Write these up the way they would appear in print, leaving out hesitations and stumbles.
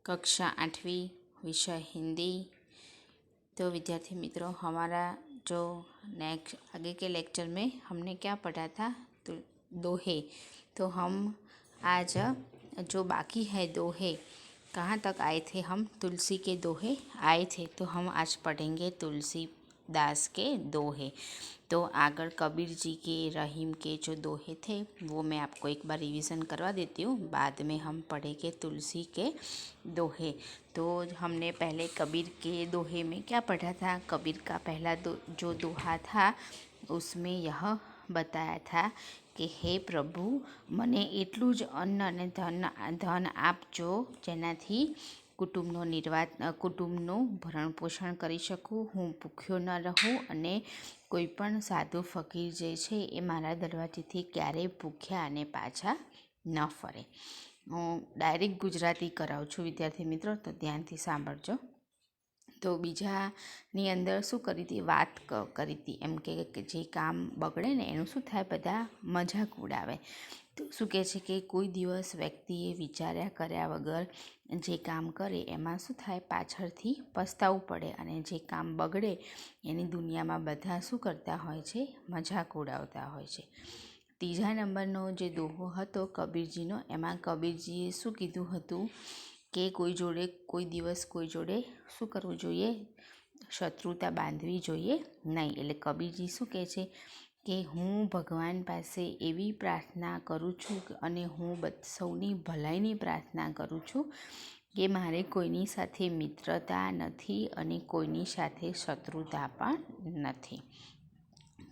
कक्षा 8वीं विषय हिंदी। तो विद्यार्थी मित्रों, हमारा जो नेक्स्ट आगे के लेक्चर में हमने क्या पढ़ा था, तो दोहे। तो हम आज जो बाकी है दोहे, कहाँ तक आए थे हम, तुलसी के दोहे आए थे, तो हम आज पढ़ेंगे तुलसीदास के दोहे। तो आगर कबीर जी के, रहीम के जो दोहे थे वो मैं आपको एक बार रिवीजन करवा देती हूँ, बाद में हम पढ़ेंगे तुलसी के दोहे। तो हमने पहले कबीर के दोहे में क्या पढ़ा था, कबीर का पहला जो दोहा था उसमें यह बताया था कि हे प्रभु, મને એટલું જ અન્ન અને ધન આપજો જેનાથી કુટુંબનું ભરણ પોષણ કરી શકું, હું ભૂખ્યો ન રહું અને કોઈ પણ સાધુ ફકીર જે છે એ મારા દરવાજેથી ક્યારેય ભૂખ્યા અને પાછા ન ફરે. હું ડાયરેક્ટ ગુજરાતી કરાવું છું વિદ્યાર્થી મિત્રો, તો ધ્યાનથી સાંભળજો. તો બીજાની અંદર શું કરી હતી, વાત કરી હતી એમ કે જે કામ બગડે ને એનું શું થાય, બધા મજાક ઉડાવે. તો શું કહે છે કે કોઈ દિવસ વ્યક્તિએ વિચાર્યા કર્યા વગર જે કામ કરે એમાં શું થાય, પાછળથી પસ્તાવું પડે, અને જે કામ બગડે એની દુનિયામાં બધા શું કરતા હોય છે, મજાક ઉડાવતા હોય છે. ત્રીજા નંબરનો જે દોહો હતો કબીરજીનો, એમાં કબીરજીએ શું કીધું હતું કે કોઈ દિવસ કોઈ જોડે શું કરવું જોઈએ, શત્રુતા બાંધવી જોઈએ નહીં. એટલે કબીરજી શું કહે છે કે હું ભગવાન પાસે એવી પ્રાર્થના કરું છું અને હું સૌની ભલાઈની પ્રાર્થના કરું છું કે મારે કોઈની સાથે મિત્રતા નથી અને કોઈની સાથે શત્રુતા પણ નથી.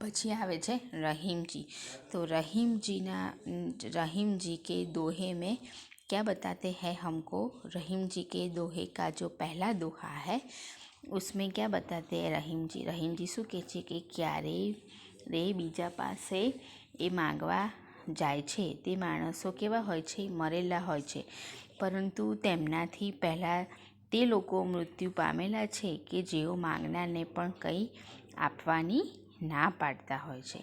પછી આવે છે रहीम जी। तो रहीम जी के दोहे में क्या बताते हैं हमको, रहीम जी के दोहे का जो पहला दोहा है उसमें क्या बताते हैं रहीम जी શું કહે છે કે ક્યારે રે બીજા પાસે એ માંગવા જાય છે તે માણસો કેવા હોય છે, મરેલા હોય છે, પરંતુ તેમનાથી પહેલાં તે લોકો મૃત્યુ પામેલા છે કે જેઓ માંગનારને પણ કંઈ આપવાની ના પાડતા હોય છે.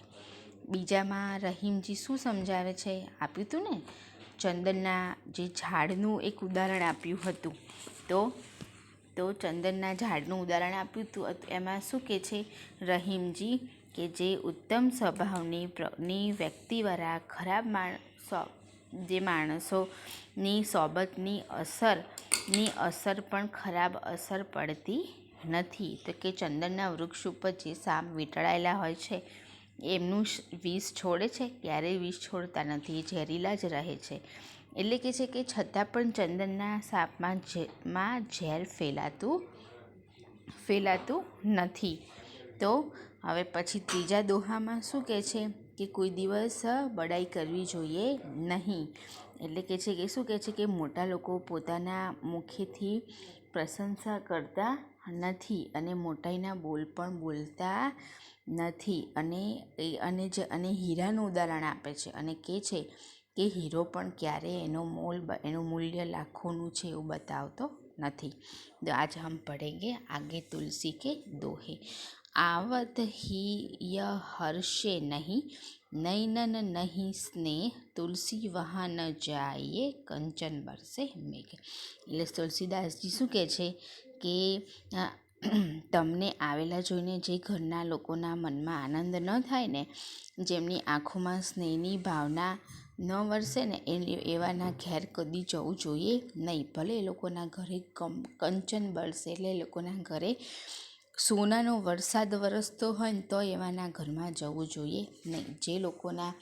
બીજામાં રહીમજી શું સમજાવે છે, આપ્યું હતું ને ચંદનના જે ઝાડનું એક ઉદાહરણ આપ્યું હતું. તો ચંદનના ઝાડનું ઉદાહરણ આપ્યું હતું, એમાં શું કહે છે રહીમજી કે જે ઉત્તમ સ્વભાવની વ્યક્તિવાળા ખરાબ જે માણસોની સોબતની અસર પણ ખરાબ અસર પડતી નથી. તો કે ચંદનના વૃક્ષ ઉપર જે સાપ વીંટળાયેલા હોય છે એમનું વિષ છોડે છે, ક્યારેય વિષ છોડતા નથી, ઝેરીલા જ રહે છે. એટલે કે છે કે છતાં પણ ચંદનના સાપમાં ઝેર ફેલાતું નથી. તો હવે પછી ત્રીજા દોહામાં શું કહે છે કે કોઈ દિવસ બડાઈ કરવી જોઈએ નહીં. એટલે કે છે કે શું કહે છે કે મોટા લોકો પોતાના મુખેથી પ્રશંસા કરતા નથી અને મોટાઈના બોલ પણ બોલતા નથી. અને હીરાનું ઉદાહરણ આપે છે અને કહે છે કે હીરો પણ ક્યારેય એનું મૂલ્ય લાખોનું છે એવું બતાવતો નથી. तो आज हम पढ़ेंगे आगे तुलसी के दोहे। आवत ही यह हर्षे नहीं, नैनन नहीं स्नेह, तुलसी वहाँ न जाइए, कंचन बरसे मेघ. એટલે તુલસીદાસજી શું કહે છે કે તમને આવેલા જોઈને જે ઘરના લોકોના મનમાં આનંદ ન થાય ને, જેમની આંખોમાં સ્નેહની ભાવના ન વરસે ને, એવાના ઘેર કદી જવું જોઈએ નહીં. ભલે એ લોકોના ઘરે કંચન બરસે, એટલે એ લોકોના ઘરે સોનાનો વરસાદ વરસતો હોય ને તો એવાના ઘરમાં જવું જોઈએ નહીં. જે લોકોના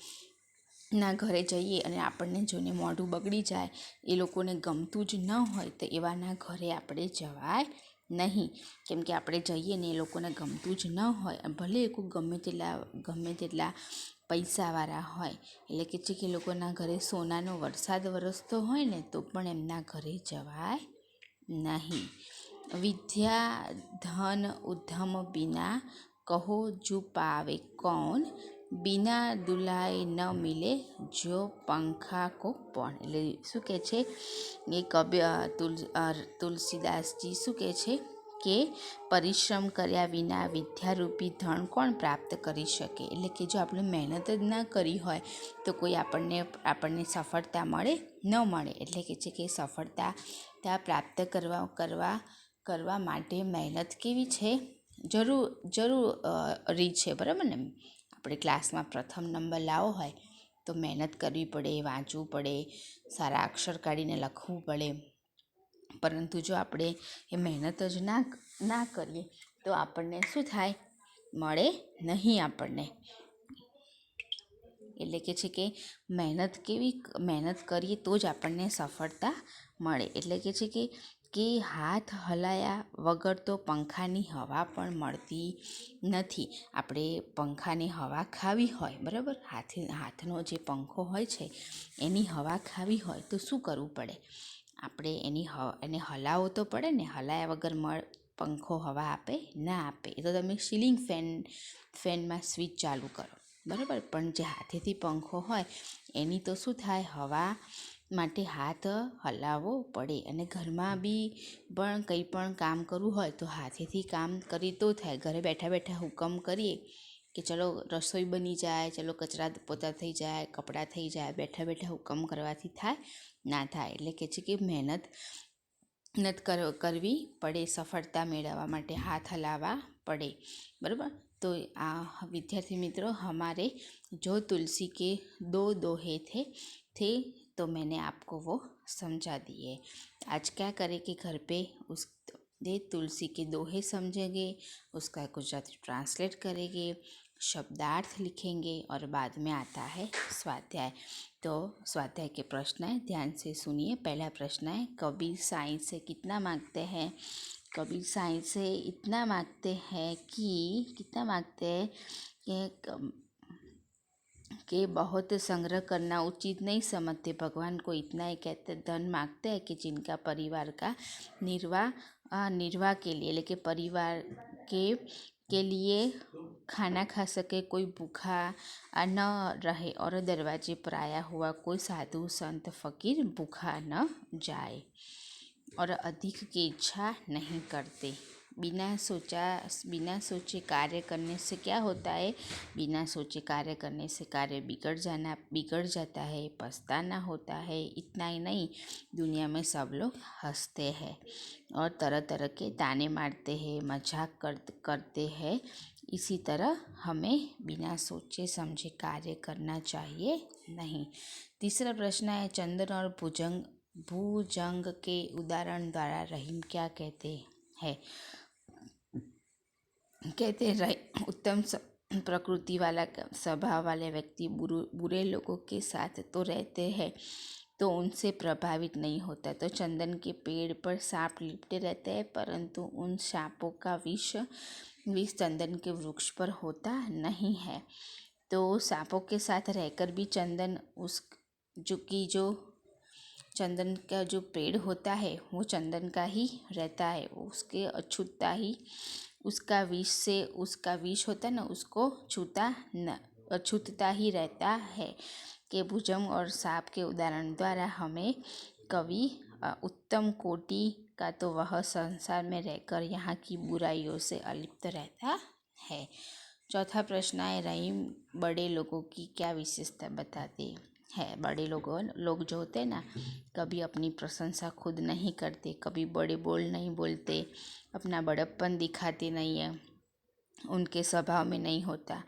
ઘરે જઈએ અને આપણને જોઈને મોઢું બગડી જાય, એ લોકોને ગમતું જ ન હોય, તો એવાના ઘરે આપણે જવાય નહીં. કેમ કે આપણે જઈએ ને એ લોકોને ગમતું જ ન હોય, ભલે એ ગમે તેટલા પૈસાવાળા હોય. એટલે કે છે કે લોકોના ઘરે સોનાનો વરસાદ વરસતો હોય ને તો પણ એમના ઘરે જવાય નહીં. વિદ્યા ધન ઉદ્ધમ બિના, કહો જુ પાવે કોણ, બિના દુલાએ ન મિલે, જો પંખા કો પણ. એટલે શું કહે છે એ તુલસીદાસજી શું કહે છે કે પરિશ્રમ કર્યા વિના વિદ્યારૂપી ધન કોણ પ્રાપ્ત કરી શકે? એટલે કે જો આપણે મહેનત જ ના કરી હોય તો કોઈ આપણને સફળતા મળે ન મળે. એટલે કે છે કે સફળતા પ્રાપ્ત કરવા માટે મહેનત કેવી છે? જરૂરી છે, બરાબર ને? આપણે ક્લાસમાં પ્રથમ નંબર લાવવો હોય તો મહેનત કરવી પડે, વાંચવું પડે, સારા અક્ષર કાઢીને લખવું પડે. પરંતુ જો આપણે એ મહેનત જ ના કરીએ તો આપણને શું થાય? મળે નહીં આપણને. એટલે કે છે કે મહેનત કરીએ તો જ આપણને સફળતા મળે. એટલે કે છે કે હાથ હલાયા વગર તો પંખાની હવા પણ મળતી નથી. આપણે પંખાની હવા ખાવી હોય, બરાબર? હાથનો જે પંખો હોય છે એની હવા ખાવી હોય તો શું કરવું પડે? આપણે એને હલાવવો તો પડે ને. હલાયા વગર પંખો હવા આપે? ના આપે. એ તો તમે સીલિંગ ફેનમાં સ્વિચ ચાલુ કરો, બરાબર? પણ જે હાથેથી પંખો હોય એની તો શું થાય? હવા માટે હાથ હલાવવો પડે. અને ઘરમાં બી પણ કંઈ પણ કામ કરવું હોય તો હાથેથી કામ કરી તો થાય. ઘરે બેઠા બેઠા હુકમ કરીએ કે ચલો રસોઈ બની જાય, ચલો કચરા પોતા થઈ જાય, કપડાં થઈ જાય, બેઠા બેઠા હુકમ કરવાથી થાય? ના થાય. એટલે કે છે કે મહેનત કરવી પડે. સફળતા મેળવવા માટે હાથ હલાવવા પડે, બરાબર? તો આ विद्यार्थी मित्रों, हमारे जो तुलसी के दो दोहे थे तो मैंने आपको वो समझा दिए. आज क्या करें कि घर पे तुलसी के दोहे समझेंगे, उसका गुजराती ट्रांसलेट करेंगे, शब्दार्थ लिखेंगे और बाद में आता है स्वाध्याय. तो स्वाध्याय के प्रश्न है, ध्यान से सुनिए. पहला प्रश्न है, कबीर साइंस से कितना मांगते हैं? कबीर साइंस से इतना मांगते हैं कि बहुत संग्रह करना उचित नहीं समझते. भगवान को इतना ही कहते धन मांगते हैं कि जिनका परिवार का निर्वाह के लिए, लेकिन परिवार के लिए खाना खा सके, कोई भूखा न रहे और दरवाजे पर आया हुआ कोई साधु संत फकीर भूखा न जाए, और अधिक की इच्छा नहीं करते. बिना सोचे कार्य करने से क्या होता है? बिना सोचे कार्य करने से कार्य बिगड़ जाता है, पछताना होता है. इतना ही नहीं, दुनिया में सब लोग हंसते हैं और तरह तरह के ताने मारते हैं, मजाक करते हैं. इसी तरह हमें बिना सोचे समझे कार्य करना चाहिए नहीं. तीसरा प्रश्न है, चंदन और भुजंग के उदाहरण द्वारा रहीम क्या कहते हैं? कहते हैं उत्तम प्रकृति वाला स्वभाव वाले व्यक्ति बुरे लोगों के साथ तो रहते हैं तो उनसे प्रभावित नहीं होता. तो चंदन के पेड़ पर सांप लिपटे रहते हैं परंतु उन सांपों का विष चंदन के वृक्ष पर होता नहीं है. तो सांपों के साथ रहकर भी जो चंदन का जो पेड़ होता है वो चंदन का ही रहता है. उसके अछूतता ही उसका विष होता है ना, उसको अछूतता ही रहता है. कि भुजंग और सांप के उदाहरण द्वारा हमें कवि उत्तम कोटि का तो वह संसार में रहकर यहाँ की बुराइयों से अलिप्त रहता है. चौथा प्रश्न है, रहीम बड़े लोगों की क्या विशेषता बताते हैं? बड़े लोग जो होते हैं ना, कभी अपनी प्रशंसा खुद नहीं करते, कभी बड़े बोल नहीं बोलते, अपना बड़प्पन दिखाते नहीं है, उनके स्वभाव में नहीं होता.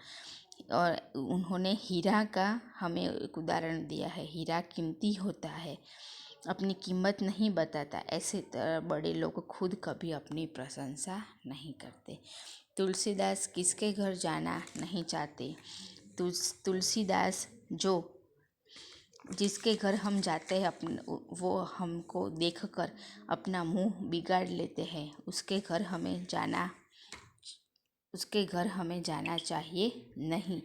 और उन्होंने हीरा का हमें एक उदाहरण दिया है. हीरा कीमती होता है, अपनी कीमत नहीं बताता. ऐसे तरह बड़े लोग खुद कभी अपनी प्रशंसा नहीं करते. तुलसीदास किसके घर जाना नहीं चाहते? तुलसीदास जिसके घर हम जाते हैं वो हमको देखकर अपना मुंह बिगाड़ लेते हैं, उसके घर हमें जाना चाहिए नहीं.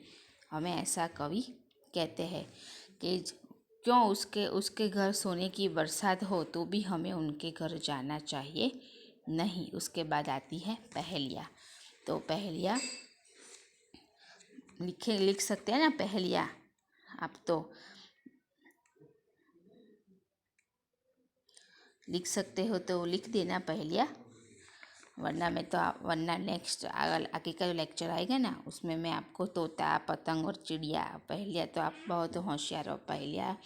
हमें ऐसा कवि कहते हैं कि क्यों उसके घर सोने की बरसात हो तो भी हमें उनके घर जाना चाहिए नहीं. उसके बाद आती है पहेलियाँ. तो पहेलियाँ लिख सकते हैं ना पहेलियाँ आप? तो लिख सकते हो तो लिख देना पहेलियाँ. वरना नेक्स्ट आगे का जो लेक्चर आएगा ना, उसमें मैं आपको तोता, पतंग और चिड़िया, पहेलियाँ तो आप बहुत होशियार हो, पहेलियाँ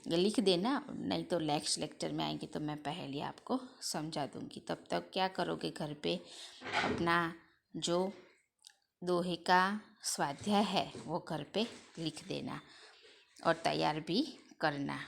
लिख देना, नहीं तो नेक्स्ट लेक्चर में आएंगे तो मैं पहेलियाँ आपको समझा दूँगी। तब तक क्या करोगे, घर पे अपना जो दोहे का स्वाध्याय है वो घर पे लिख देना और तैयार भी करना।